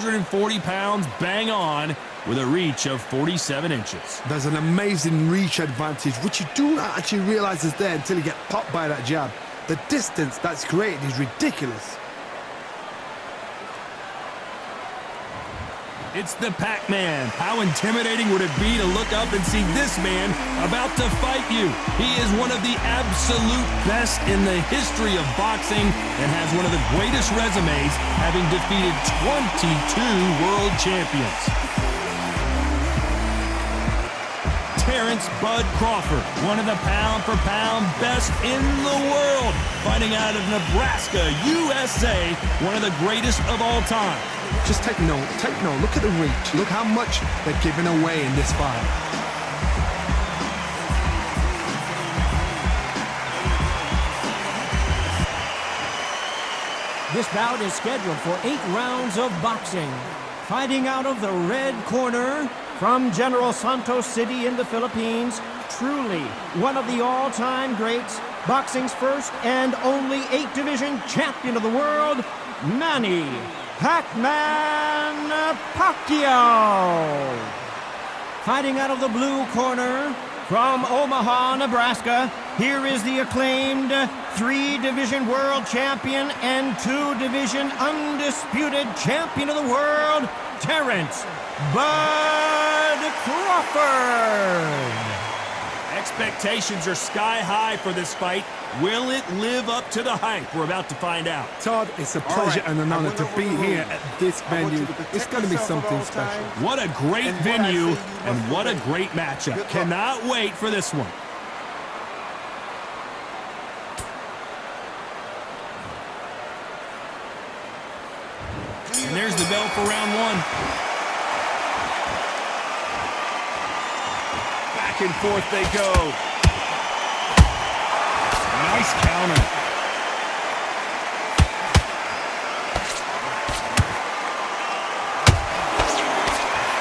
240 pounds bang on with a reach of 47 inches. There's an amazing reach advantage, which you do not actually realize is there until you get popped by that jab. The distance that's created is ridiculous. It's the Pac-Man. How intimidating would it be to look up and see this man about to fight you? He is one of the absolute best in the history of boxing and has one of the greatest resumes, having defeated 22 world champions. Terence "Bud" Crawford, one of the pound-for-pound best in the world, fighting out of Nebraska, USA, one of the greatest of all time. Just take note, look at the reach, look how much they're giving away in this fight. This bout is scheduled for 8 rounds of boxing. Fighting out of the red corner, from General Santos City in the Philippines, truly one of the all-time greats, boxing's first and only 8-division champion of the world, Manny Pac-Man Pacquiao. Fighting out of the blue corner, from Omaha, Nebraska, here is the acclaimed 3-division world champion and 2-division undisputed champion of the world, Terence "Bud" Crawford. Expectations are sky high for this fight. Will it live up to the hype? We're about to find out. Todd, it's a pleasure and an honor to be here at this venue. It's going to be something special. What a great venue and what a great matchup. Cannot wait for this one. And there's the bell for round one. Back and forth they go. Nice counter.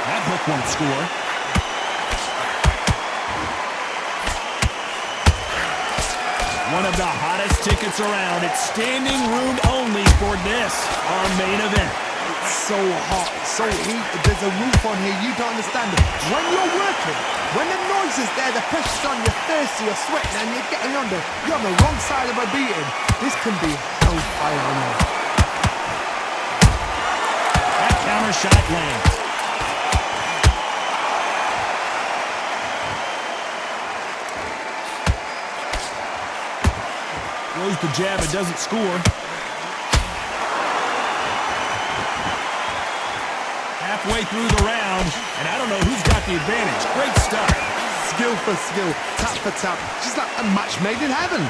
That hook won't score. One of the hottest tickets around. It's standing room only for this, our main event. It's so hot, it's so heat. There's a roof on here, you don't understand it. When you're working, when the noise is there, the pressure's on, you're thirsty, you're sweating, and you're getting under. You're on the wrong side of a beating. This can be hellfire on you. That counter shot lands. Throws the jab, it doesn't score. Halfway through the round, and I don't know who's got the advantage. Great stuff. Skill for skill, tap for tap, just like a match made in heaven.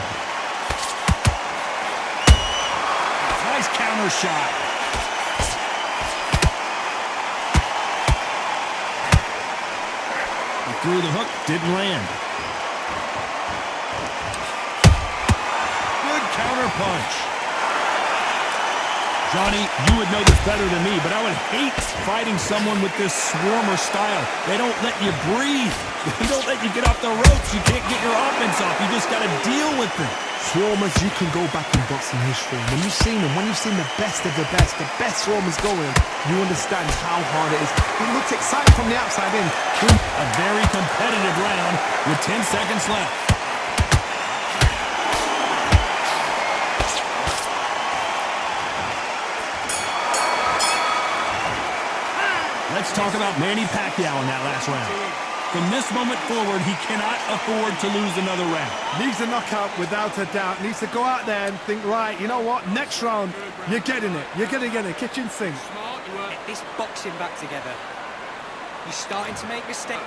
Nice counter shot. He threw the hook, didn't land. Good counter punch. Johnny, you would know this better than me, but I would hate fighting someone with this swarmer style. They don't let you breathe. They don't let you get off the ropes. You can't get your offense off. You just got to deal with them. Swarmers, you can go back in boxing history. When you've seen them, when you've seen the best of the best swarmers going, you understand how hard it is. It looks exciting from the outside in. A very competitive round with 10 seconds left. Let's talk about Manny Pacquiao in that last round. From this moment forward, he cannot afford to lose another round. Needs a knockout without a doubt. Needs to go out there and think, right, you know what? Next round, you're getting it. You're going to get it. Kitchen sink. Get this boxing back together. You're starting to make mistakes.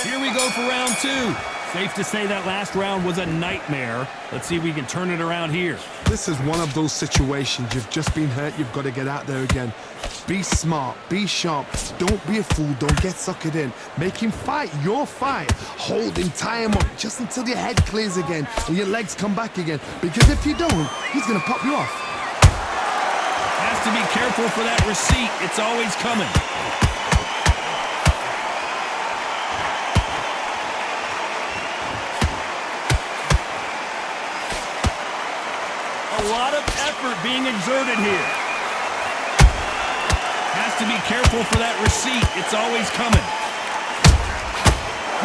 Here we go for round two. Safe to say that last round was a nightmare. Let's see if we can turn it around here. This is one of those situations. You've just been hurt. You've got to get out there again. Be smart. Be sharp. Don't be a fool. Don't get suckered in. Make him fight your fight. Hold him. Tie him up just until your head clears again and your legs come back again. Because if you don't, he's going to pop you off. Has to be careful for that receipt. It's always coming. A lot of effort being exerted here. to be careful for that receipt. It's always coming.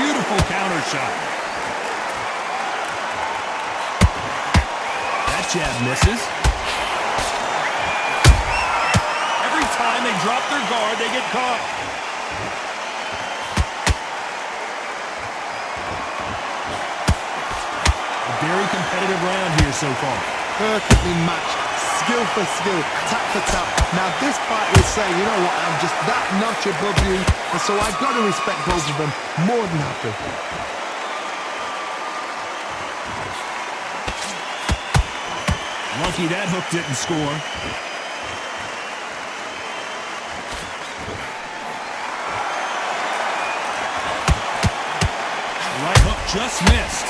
Beautiful counter shot. That jab misses. Every time they drop their guard, they get caught. A very competitive round here so far. Perfectly matched. Skill for skill, tap for tap. Now this fight will say, you know what, I'm just that notch above you, and so I've got to respect both of them. More than happy. Lucky that hook didn't score. The right hook just missed.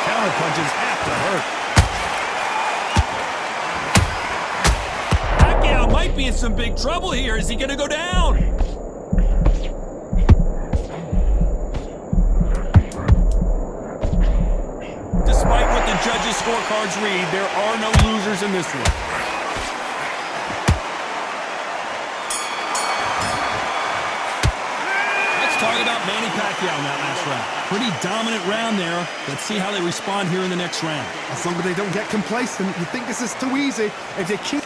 Counter punches have to hurt. Pacquiao might be in some big trouble here. Is he going to go down? Despite what the judges' scorecards read, there are no losers in this one. Talk about Manny Pacquiao in that last round. Pretty dominant round there. Let's see how they respond here in the next round. As long as they don't get complacent, you think this is too easy. If they keep...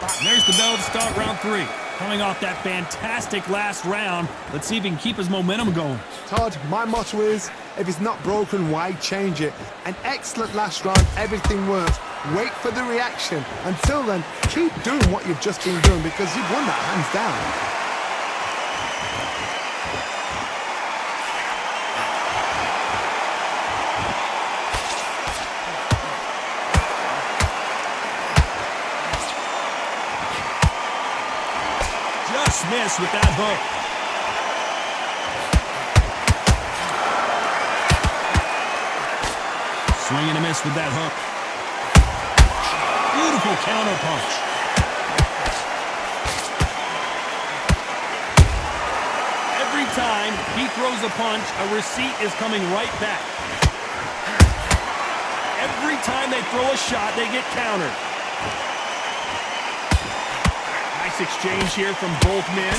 And there's the bell to start round 3. Coming off that fantastic last round, let's see if he can keep his momentum going. Todd, my motto is, if it's not broken, why change it? An excellent last round, everything works. Wait for the reaction. Until then, keep doing what you've just been doing because you've won that hands down. Just missed with that hook. Swing and a miss with that hook. Beautiful counter punch. Every time he throws a punch, a receipt is coming right back. Every time they throw a shot, they get countered. Nice exchange here from both men.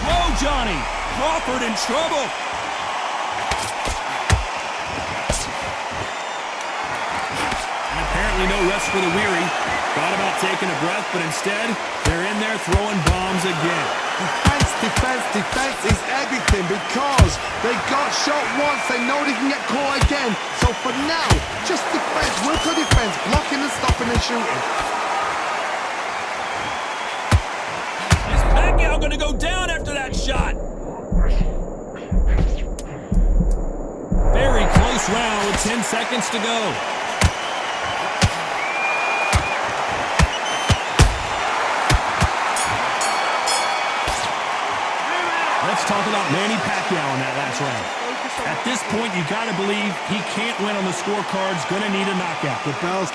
Whoa, Johnny! Crawford in trouble. And apparently no rest for the weary. Thought about taking a breath, but instead, they're in there throwing bombs again. Defense is everything because they got shot once, they know they can get caught again. So for now, just defense, work on defense, blocking and stopping and shooting. Is Pacquiao gonna go down after that shot? Very close round with 10 seconds to go. Let's talk about Manny Pacquiao in that last round. At this point, you got to believe he can't win on the scorecards. Going to need a knockout. The bell's...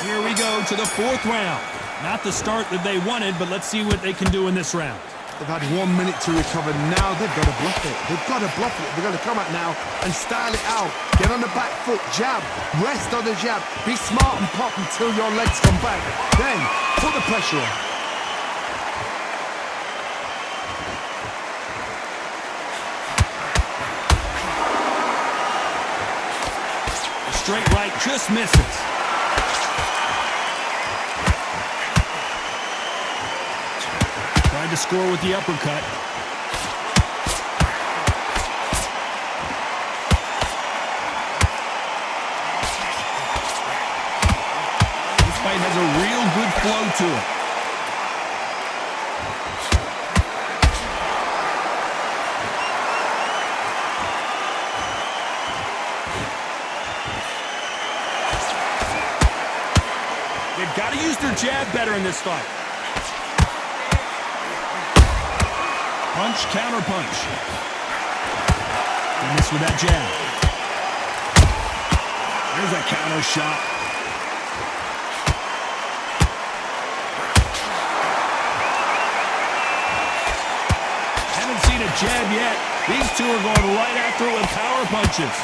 Here we go to the 4th round. Not the start that they wanted, but let's see what they can do in this round. They've had 1 minute to recover. Now they've got to bluff it. They've got to bluff it. They've got to come out now and style it out. Get on the back foot, jab, rest on the jab. Be smart and pop until your legs come back. Then put the pressure on. Straight right just misses. Tried to score with the uppercut. This fight has a real good flow to it. They've got to use their jab better in this fight. Punch, counter punch. They miss with that jab. There's a counter shot. Haven't seen a jab yet. These two are going right after it with power punches.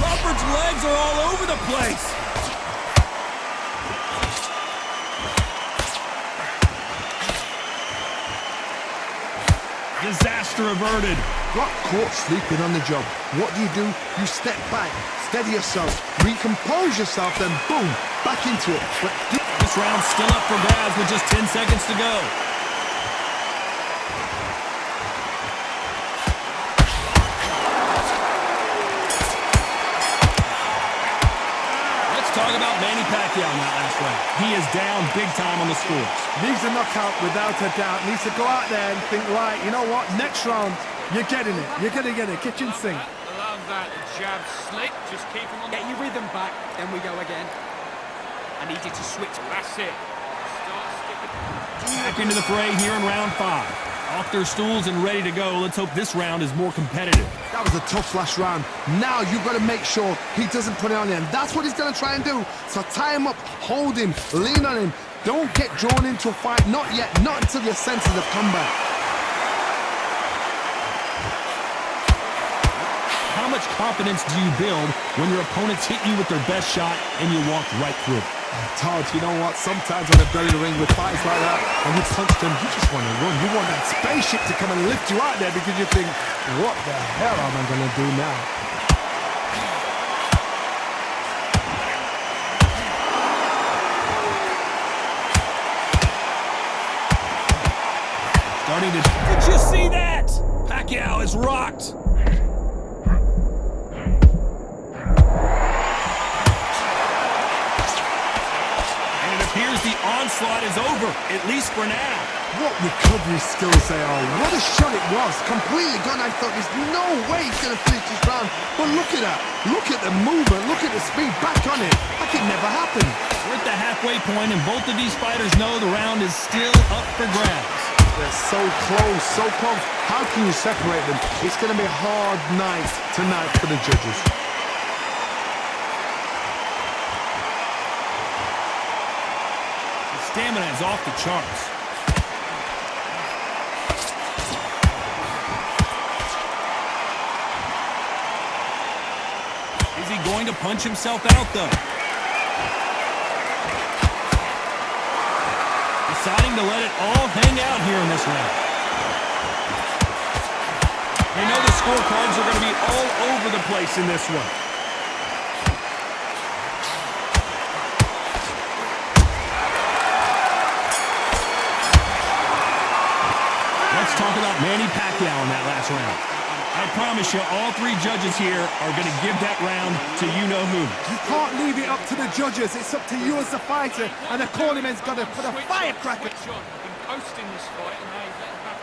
Crawford's legs are all over the place. Disaster averted. Got caught sleeping on the job. What do? You step back, steady yourself, recompose yourself, then boom, back into it. But this round's still up for grabs with just 10 seconds to go. Let's talk about Manny Pacquiao in that last round. He is down big time on the scores. Needs a knockout without a doubt. Needs to go out there and think, right, you know what, next round, you're getting it. You're going to get it. Kitchen sink. I love that jab slick. Just keep him on Get your rhythm back, then we go again. I need you to switch. That's it. Start sticking. Back into the fray here in round 5. Off their stools and ready to go. Let's hope this round is more competitive. that was a tough last round. Now you've got to make sure he doesn't put it on you, and that's what he's going to try and do. So tie him up, hold him, lean on him. Don't get drawn into a fight. Not yet. Not until your senses have come back. How much confidence do you build when your opponents hit you with their best shot and you walk right through it? Todd, you know what? Sometimes when I've gone in the ring with fights like that, and you punch them, you just want to run. You want that spaceship to come and lift you out there because you think, what the hell am I going to do now? Starting to... Did you see that? Pacquiao is rocked. The onslaught is over, at least for now. What recovery skills they are. What a shot it was. Completely gone. I thought there's no way he's going to finish this round. But look at that. Look at the movement. Look at the speed. Back on it. Like it never happened. We're at the halfway point, and both of these fighters know the round is still up for grabs. They're so close, so close. How can you separate them? It's going to be a hard night tonight for the judges. Stamina is off the charts. Is he going to punch himself out, though? Deciding to let it all hang out here in this round. We know the scorecards are going to be all over the place in this one. Let's talk about Manny Pacquiao in that last round. I promise you, all three judges here are going to give that round to you-know-who. You can't leave it up to the judges. It's up to you as the fighter, and the cornerman's got to put a firecracker. Been posting this fight, and now he's letting back.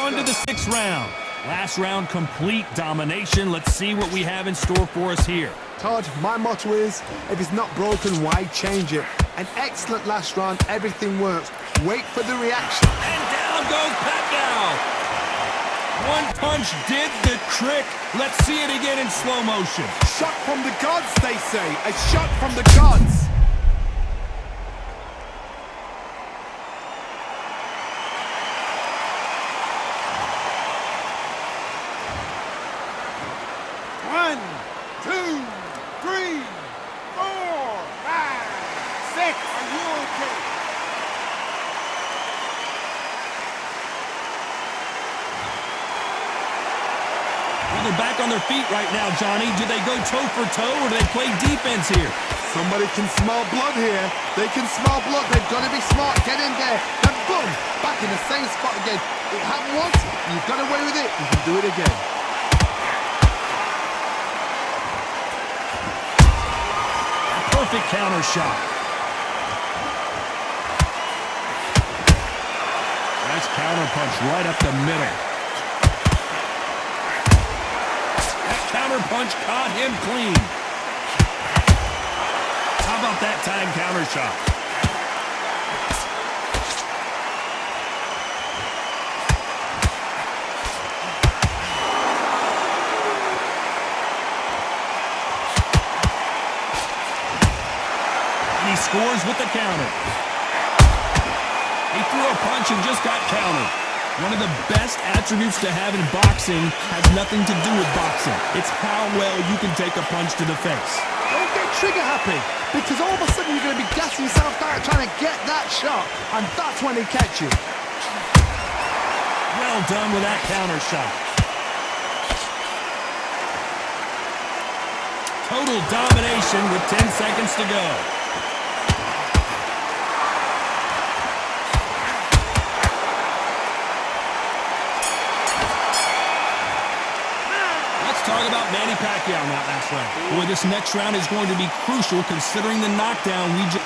On to the sixth round. Last round, complete domination. Let's see what we have in store for us here. Todd, my motto is, if it's not broken, why change it? An excellent last round. Everything works. Wait for the reaction. And down goes Pacquiao. One punch did the trick. Let's see it again in slow motion. Shot from the gods, they say. A shot from the gods. One, two, three, four, five, six. Are you okay? Well, they're back on their feet right now, Johnny. Do they go toe for toe or do they play defense here? Somebody can smell blood here. They can smell blood. They've got to be smart. Get in there. Then boom, back in the same spot again. It happened once. You've got away with it. You can do it again. Perfect counter shot. Nice counter punch right up the middle. That counter punch caught him clean. How about that time counter shot? scores with the counter. He threw a punch and just got countered. One of the best attributes to have in boxing has nothing to do with boxing. It's how well you can take a punch to the face. Don't get trigger happy, because all of a sudden you're going to be gassing yourself down trying to get that shot, and that's when they catch you. Well done with that counter shot. Total domination with 10 seconds to go. Let's talk about Manny Pacquiao in that last round. Boy, this next round is going to be crucial considering the knockdown we just...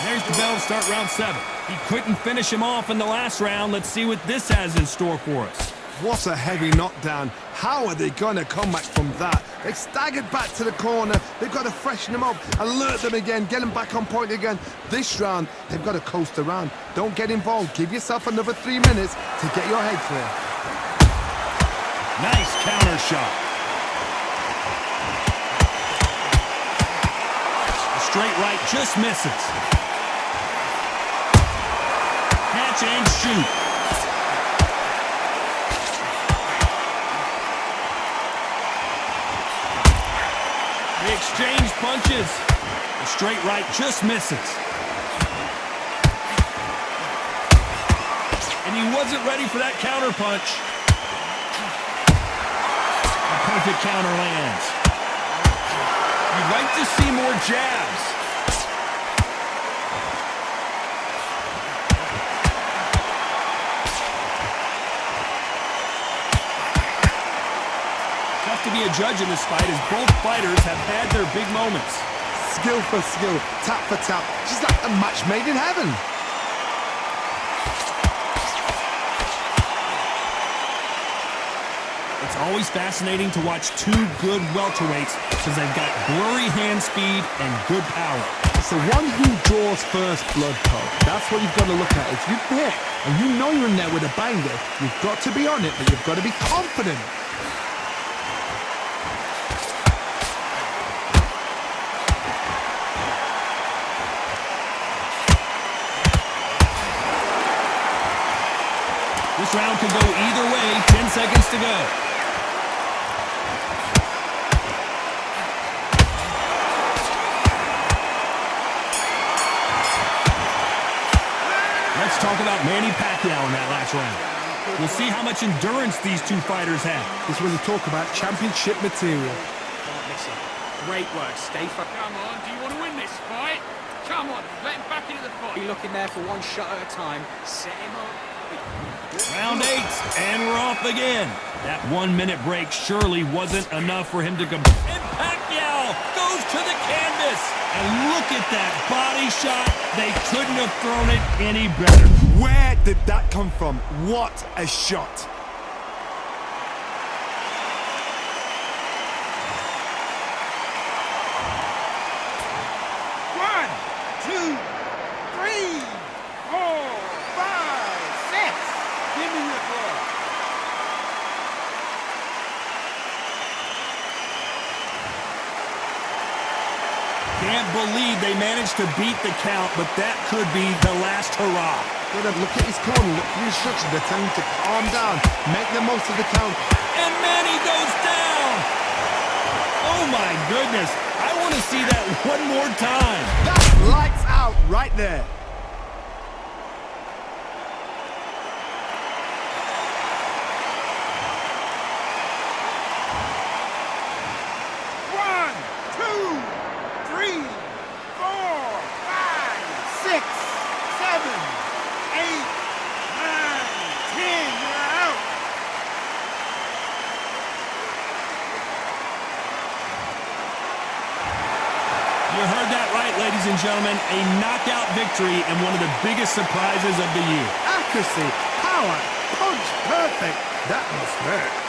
There's the bell to start round 7. He couldn't finish him off in the last round. Let's see what this has in store for us. What a heavy knockdown. How are they going to come back from that? They staggered back to the corner. They've got to freshen them up, alert them again, get them back on point again. This round, they've got to coast around. Don't get involved. Give yourself another 3 minutes to get your head clear. Nice counter shot. A straight right just misses. Catch and shoot. They exchange punches. The straight right just misses. And he wasn't ready for that counter punch. A perfect counter lands. You'd like to see more jabs. Tough to be a judge in this fight as both fighters have had their big moments. Skill for skill, tap for tap. Just like a match made in heaven. It's always fascinating to watch two good welterweights because they've got blurry hand speed and good power. It's the one who draws first blood, Cole. That's what you've got to look at. If you're there and you know you're in there with a banger, you've got to be on it, but you've got to be confident. This round could go either way. 10 seconds to go. Let's talk about Manny Pacquiao in that last round. We'll see how much endurance these two fighters have. This is when you talk about championship material. Don't miss it. Great work. Stay focused. Come on, do you want to win this fight? Come on, let him back into the Be fight. looking there for one shot at a time. Set him up. Round 8, and we're off again. That 1 minute break surely wasn't enough for him to compete. And Pacquiao goes to the canvas. And look at that body shot. They couldn't have thrown it any better. Where did that come from? What a shot. One, two, three, four, five, six. Give me your ball. Can't believe they managed to beat the count, but that could be the last hurrah. Look at his corner, look at the instructions. They're telling him to calm down, make the most of the count. And Manny goes down. Oh my goodness. I want to see that one more time. That's lights out right there. One, two, three, four, five, six, seven, 8, 9, 10. You're out. You heard that right, ladies and gentlemen. A knockout victory and one of the biggest surprises of the year. Accuracy, power, punch, perfect. That must hurt.